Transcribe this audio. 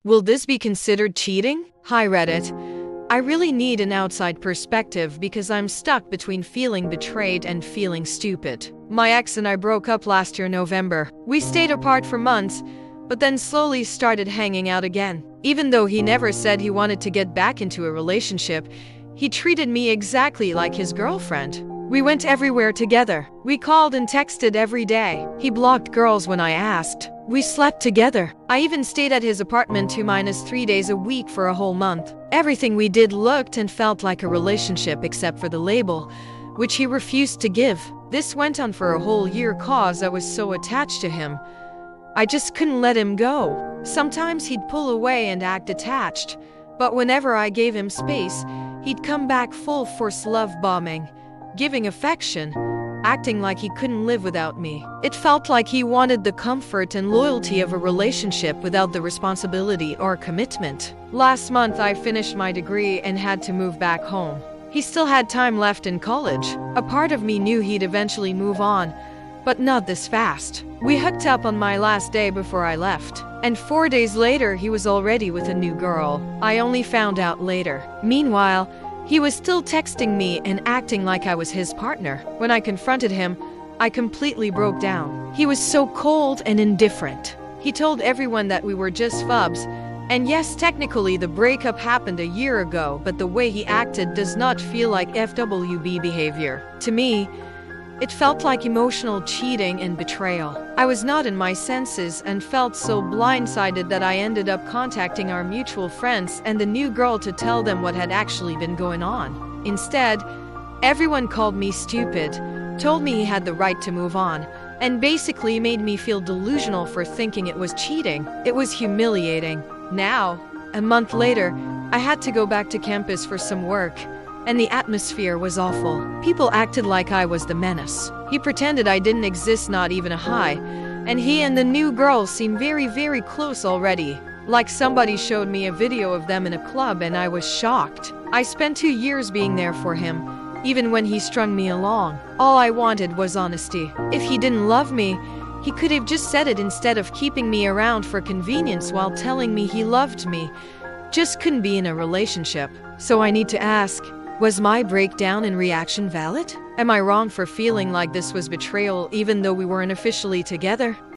Will this be considered cheating? Hi Reddit. I really need an outside perspective because I'm stuck between feeling betrayed and feeling stupid. My ex and I broke up last year November. We stayed apart for months, but then slowly started hanging out again. Even though he never said he wanted to get back into a relationship, he treated me exactly like his girlfriend. We went everywhere together. We called and texted every day. He blocked girls when I asked. We slept together. I even stayed at his apartment 2-3 days a week for a whole month. Everything we did looked and felt like a relationship except for the label, which he refused to give. This went on for a whole year cause I was so attached to him. I just couldn't let him go. Sometimes he'd pull away and act attached, but whenever I gave him space, he'd come back full force love bombing, giving affection, acting like he couldn't live without me. It felt like he wanted the comfort and loyalty of a relationship without the responsibility or commitment. Last month I finished my degree and had to move back home. He still had time left in college. A part of me knew he'd eventually move on, but not this fast. We hooked up on my last day before I left, and 4 days later he was already with a new girl. I only found out later. Meanwhile, he was still texting me and acting like I was his partner. When I confronted him, I completely broke down. He was so cold and indifferent. He told everyone that we were just fubs, and yes, technically the breakup happened a year ago, but the way he acted does not feel like FWB behavior. To me, it felt like emotional cheating and betrayal. I was not in my senses and felt so blindsided that I ended up contacting our mutual friends and the new girl to tell them what had actually been going on. Instead, everyone called me stupid, told me he had the right to move on, and basically made me feel delusional for thinking it was cheating. It was humiliating. Now, a month later, I had to go back to campus for some work, and the atmosphere was awful. People acted like I was the menace. He pretended I didn't exist, not even a hi, and he and the new girl seemed very, very close already. Like somebody showed me a video of them in a club and I was shocked. I spent 2 years being there for him, even when he strung me along. All I wanted was honesty. If he didn't love me, he could have just said it instead of keeping me around for convenience while telling me he loved me. Just couldn't be in a relationship. So I need to ask, was my breakdown and reaction valid? Am I wrong for feeling like this was betrayal even though we weren't officially together?